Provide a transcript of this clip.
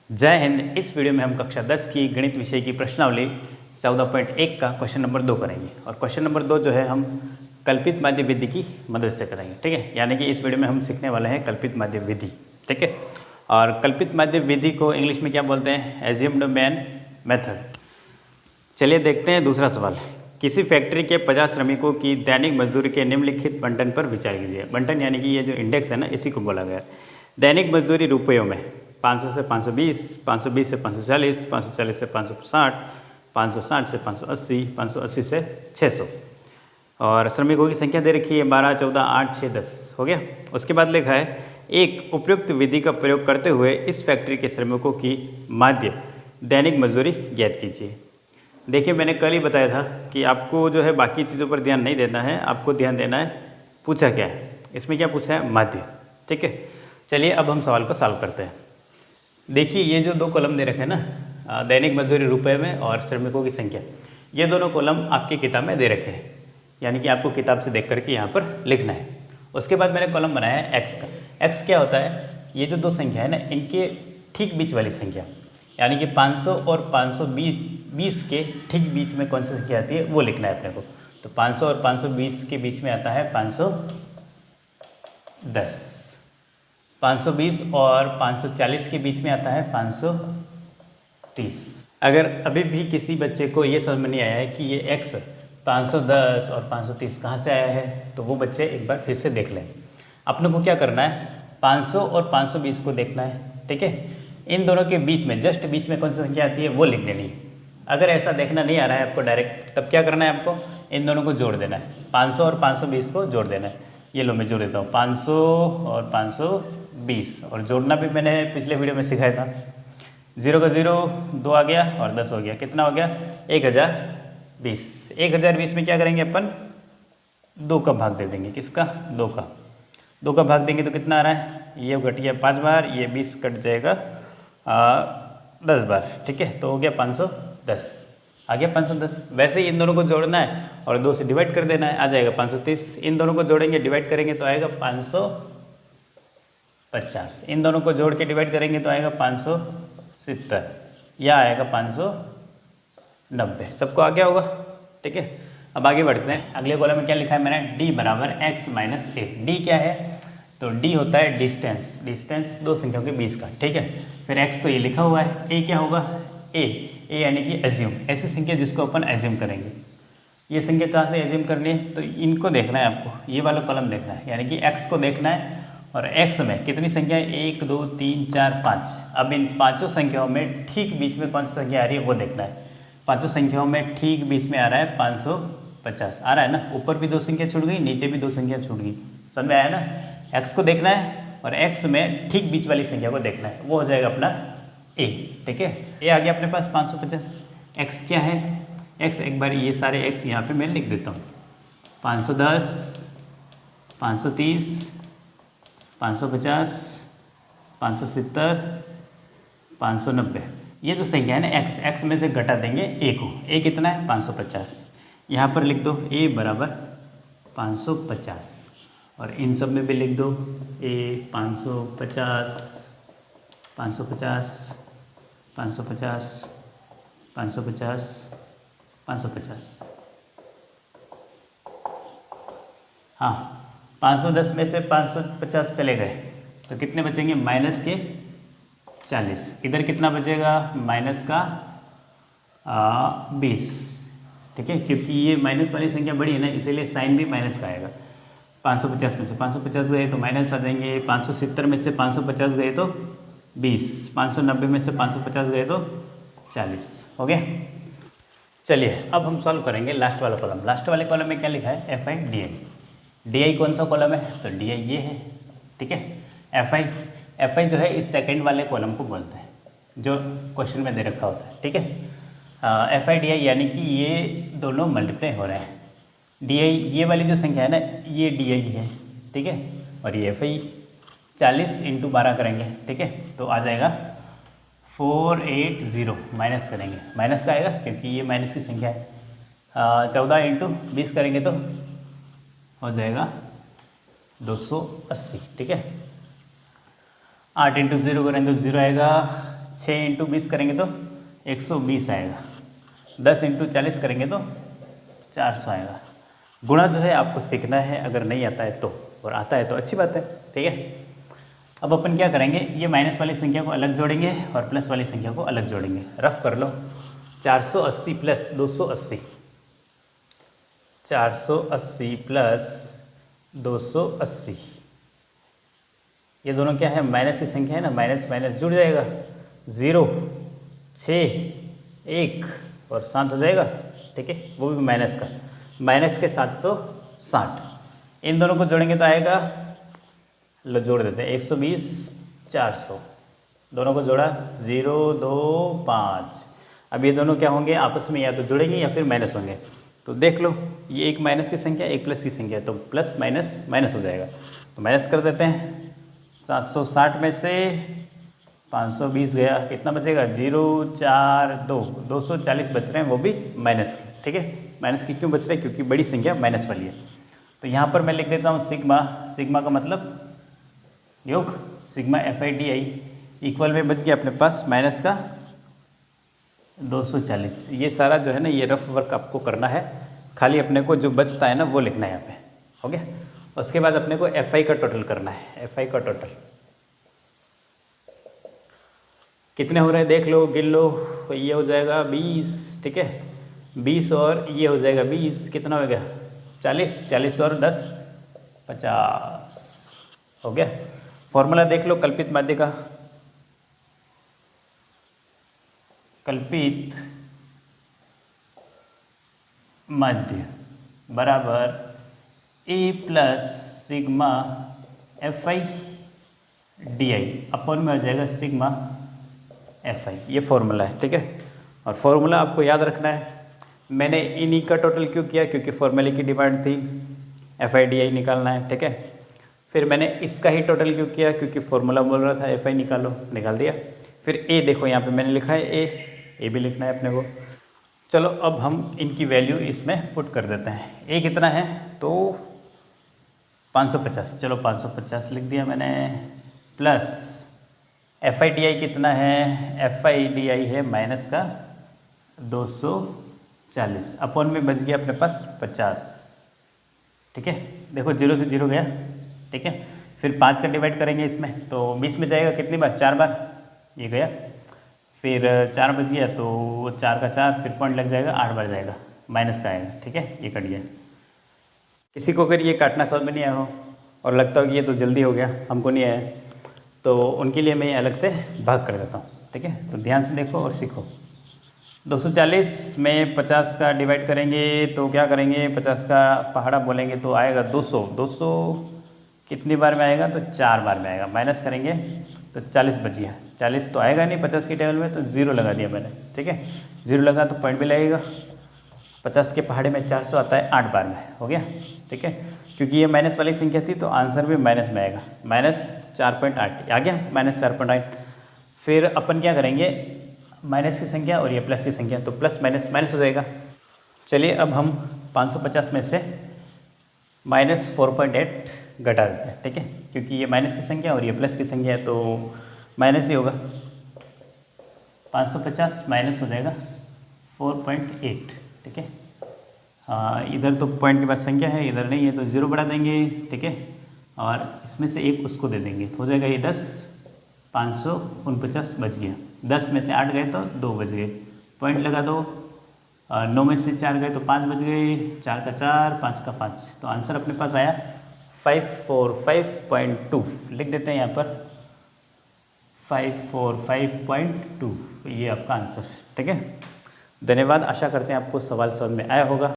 जय हिंद। इस वीडियो में हम कक्षा 10 की गणित विषय की प्रश्नावली 14.1 का क्वेश्चन नंबर 2 करेंगे। और क्वेश्चन नंबर 2 जो है हम कल्पित माध्य विधि की मदद से करेंगे। ठीक है, यानी कि इस वीडियो में हम सीखने वाले हैं कल्पित माध्य विधि। ठीक है, और कल्पित माध्य विधि को इंग्लिश में क्या बोलते हैं? Assumed main method. चलिए देखते हैं दूसरा सवाल। किसी फैक्ट्री के 50 श्रमिकों की दैनिक मजदूरी के निम्नलिखित बंटन पर विचार कीजिए। बंटन यानी कि ये जो इंडेक्स है ना, इसी को बोला गया। दैनिक मजदूरी रुपयों में 500 से 520, 520 से 540, 540 से 560, 560 से 580, 580 से 600। और श्रमिकों की संख्या दे रखी है 12, 14, 8, 6, 10 हो गया। उसके बाद लिखा है एक उपयुक्त विधि का प्रयोग करते हुए इस फैक्ट्री के श्रमिकों की माध्य दैनिक मजदूरी ज्ञात कीजिए। देखिए, मैंने कल ही बताया था कि आपको जो है बाकी चीज़ों पर ध्यान नहीं देना है, आपको ध्यान देना है पूछा क्या है। इसमें क्या पूछा है? माध्य। ठीक है, चलिए अब हम सवाल को सॉल्व करते हैं। देखिए, ये जो दो कॉलम दे रखे हैं ना, दैनिक मजदूरी रुपए में और श्रमिकों की संख्या, ये दोनों कॉलम आपकी किताब में दे रखे हैं, यानी कि आपको किताब से देख करके यहाँ पर लिखना है। उसके बाद मैंने कॉलम बनाया है एक्स का। एक्स क्या होता है? ये जो दो संख्या है ना, इनके ठीक बीच वाली संख्या, यानी कि 500 और 520 के ठीक बीच में कौन सी संख्या आती है वो लिखना है अपने को। तो 500 और 520 के बीच में आता है 510। 520 और 540 के बीच में आता है 530। अगर अभी भी किसी बच्चे को ये समझ में नहीं आया है कि ये x 510 और 530 कहाँ से आया है, तो वो बच्चे एक बार फिर से देख लें। अपने को क्या करना है? 500 और 520 को देखना है। ठीक है, इन दोनों के बीच में, जस्ट बीच में कौन सी संख्या आती है वो लिख देनी है। अगर ऐसा देखना नहीं आ रहा है आपको डायरेक्ट, तब क्या करना है? आपको इन दोनों को जोड़ देना है। 500 और 520 को जोड़ देना है। ये लो मैं जोड़ देता हूँ, 500 और 520। और जोड़ना भी मैंने पिछले वीडियो में सिखाया था। 0 का 0 2 आ गया और 10 हो गया। कितना हो गया? 1020। 1020 में क्या करेंगे अपन? 2 का भाग दे देंगे। किसका? 2 का। 2 का भाग देंगे तो कितना आ रहा है? ये कट गया 5 बार, ये 20 कट जाएगा 10 बार। ठीक है, तो हो गया 510। आ गया 510। वैसे ही इन दोनों को जोड़ना है और 2 से डिवाइड कर देना है, आ जाएगा 530। इन दोनों को जोड़ेंगे, डिवाइड करेंगे तो आएगा 550। इन दोनों को जोड़ के डिवाइड करेंगे तो आएगा 570, या आएगा 590। सबको आ गया होगा। ठीक है, अब आगे बढ़ते हैं। अगले कॉलम में क्या लिखा है मैंने? d बराबर x माइनस ए। डी क्या है? तो d होता है डिस्टेंस। डिस्टेंस दो संख्याओं के बीच का। ठीक है, फिर x तो ये लिखा हुआ है। a क्या होगा? a यानी कि एज्यूम, ऐसी संख्या जिसको अपन एज्यूम करेंगे। ये संख्या कहाँ से एज्यूम करनी है? तो इनको देखना है आपको, ये वाला कॉलम देखना है, यानी कि x को देखना है। और x में कितनी संख्या है? 1, 2, 3, 4, 5। अब इन पाँचों संख्याओं में ठीक बीच में कौन सी संख्या आ रही है वो देखना है। पाँचों संख्याओं में ठीक बीच में आ रहा है 550। आ रहा है ना? ऊपर भी दो संख्या छूट गई, नीचे भी दो संख्या छूट गई। समझ में आया ना? x को देखना है और x में ठीक बीच वाली संख्या को देखना है, वो हो जाएगा अपना a। ठीक है, a आ गया अपने पास 550। x क्या है? x एक बार ये सारे x यहाँ पे मैं लिख देता हूँ। 510, 530, 550, 570, 590। ये जो संख्या है ना x में से घटा देंगे a को। a कितना है? 550। यहाँ पर लिख दो a बराबर 550 और इन सब में भी लिख दो a 550, 550, 550, 550, 550। हाँ, 510 में से 550 चले गए तो कितने बचेंगे? माइनस के 40। इधर कितना बचेगा? माइनस का 20। ठीक है, क्योंकि ये माइनस वाली संख्या बड़ी है ना, इसीलिए साइन भी माइनस का आएगा। 550 में से 550 गए तो माइनस आ जाएंगे। 570 में से 550 गए तो 20। 590 में से 550 गए तो 40। हो गया। चलिए अब हम सॉल्व करेंगे लास्ट वाला कॉलम। लास्ट वाले कॉलम में क्या लिखा है? F I D I. D I कौन सा कॉलम है? तो डी आई ये है। ठीक है, एफ आई जो है इस सेकंड वाले कॉलम को बोलते हैं जो क्वेश्चन में दे रखा होता है। ठीक है, एफ आई डी आई यानी कि ये दोनों मल्टीप्लाई हो रहे हैं। डी आई ये वाली जो संख्या है ना, ये डी आई है। ठीक है, और ये एफ आई 40 × 12 करेंगे। ठीक है, तो आ जाएगा 480। माइनस करेंगे, माइनस का आएगा क्योंकि ये माइनस की संख्या है। 14 × 20 करेंगे तो हो जाएगा 280। ठीक है, 8 × 0 करेंगे तो 0 आएगा, 6 इंटू 20 करेंगे तो 120 आएगा, 10 इंटू 40 करेंगे तो 400 आएगा। गुणा जो है आपको सीखना है, अगर नहीं आता है तो, और आता है तो अच्छी बात है, ठीक है। अब अपन क्या करेंगे, ये माइनस वाली संख्या को अलग जोड़ेंगे और प्लस वाली संख्या को अलग जोड़ेंगे। रफ कर लो, 480 प्लस 280, 480 प्लस 280, ये दोनों क्या है, माइनस की संख्या है ना, माइनस माइनस जुड़ जाएगा, 0, 6, 1 और 7 हो जाएगा, ठीक है, वो भी माइनस का, माइनस के 760। इन दोनों को जोड़ेंगे तो आएगा, लो जोड़ देते हैं, 120, 400, दोनों को जोड़ा, 0, 2, 5। अब ये दोनों क्या होंगे आपस में, या तो जुड़ेंगे या फिर माइनस होंगे। तो देख लो, ये एक माइनस की संख्या, एक प्लस की संख्या, तो प्लस माइनस माइनस हो जाएगा, तो माइनस कर देते हैं। 760 में से 520 गया, कितना बचेगा, 0, 4, 2, 240 बच रहे हैं, वो भी माइनस के, ठीक है। माइनस की क्यों बच रहे हैं, क्योंकि बड़ी संख्या माइनस वाली है। तो यहाँ पर मैं लिख देता हूँ सिग्मा, सिग्मा का मतलब योग, सिग्मा FIDI इक्वल में बच गया अपने पास माइनस का 240। ये सारा जो है ना, ये रफ वर्क आपको करना है, खाली अपने को जो बचता है ना वो लिखना है यहाँ पे, हो गया। उसके बाद अपने को FI का टोटल करना है, FI का टोटल कितने हो रहे हैं देख लो, गिन लो। ये हो जाएगा 20, ठीक है, 20 और ये हो जाएगा 20, कितना हो गया, 40, 40 और 10, 50 हो गया। फॉर्मूला देख लो कल्पित माध्य का, कल्पित माध्य बराबर A प्लस सिग्मा FIDI अपन में हो जाएगा सिग्मा FI, ये फॉर्मूला है, ठीक है। और फॉर्मूला आपको याद रखना है। मैंने इन्हीं का टोटल क्यों किया, क्योंकि फॉर्मूले की डिमांड थी, FIDI निकालना है, ठीक है। फिर मैंने इसका ही टोटल क्यों किया, क्योंकि फॉर्मूला बोल रहा था FI निकालो, निकाल दिया। फिर A देखो यहाँ पे मैंने लिखा है A भी लिखना है अपने को। चलो अब हम इनकी वैल्यू इसमें पुट कर देते हैं। A कितना है, तो 550, चलो 550 लिख दिया मैंने, प्लस FIDI कितना है, FIDI है माइनस का 240, अपन में बच गया अपने पास 50, ठीक है। देखो 0 से 0 गया, ठीक है। फिर 5 का डिवाइड करेंगे इसमें, तो 20 में जाएगा कितनी बार, 4 बार, ये गया। फिर 4 बच गया, तो 4 का 4, फिर पॉइंट लग जाएगा, 8 बार जाएगा, माइनस का आएगा, ठीक है, ये कट गया। किसी को अगर ये काटना समझ में नहीं आया हो और लगता हो कि ये तो जल्दी हो गया, हमको नहीं आया, तो उनके लिए मैं अलग से भाग कर देता हूँ, ठीक है। तो ध्यान से देखो और सीखो। 240 में 50 का डिवाइड करेंगे तो क्या करेंगे, 50 का पहाड़ा बोलेंगे तो आएगा 200, 200 कितनी बार में आएगा, तो 4 बार में आएगा। माइनस करेंगे तो 40 बच गया, 40 तो आएगा नहीं 50 की टेबल में, तो 0 लगा दिया मैंने, ठीक है। 0 लगा तो पॉइंट भी लगेगा। 50 के पहाड़े में 400 आता है 8 बार में, हो गया, ठीक है। क्योंकि ये माइनस वाली संख्या थी तो आंसर भी माइनस में आएगा, माइनस 4.8 आ गया, माइनस 4.8। फिर अपन क्या करेंगे, माइनस की संख्या और ये प्लस की संख्या, तो प्लस माइनस माइनस हो जाएगा। चलिए अब हम 550 में से माइनस 4.8 घटा देते हैं, ठीक है। क्योंकि ये माइनस की संख्या और ये प्लस की संख्या है तो माइनस ही होगा। 550 माइनस हो जाएगा 4.8, ठीक है। हाँ, इधर तो पॉइंट के बाद संख्या है, इधर नहीं है, तो 0 बढ़ा देंगे, ठीक है। और इसमें से 1 उसको दे देंगे, तो हो जाएगा ये 10, 549 बच गया। 10 में से 8 गए तो 2 बच गए, पॉइंट लगा दो। 9 में से 4 गए तो 5 बच गए, 4 का 4, 5 का 5, तो आंसर अपने पास आया 545.2। लिख देते हैं यहाँ पर 545.2, ये आपका आंसर, ठीक है। धन्यवाद, आशा करते हैं आपको सवाल समझ में आया होगा।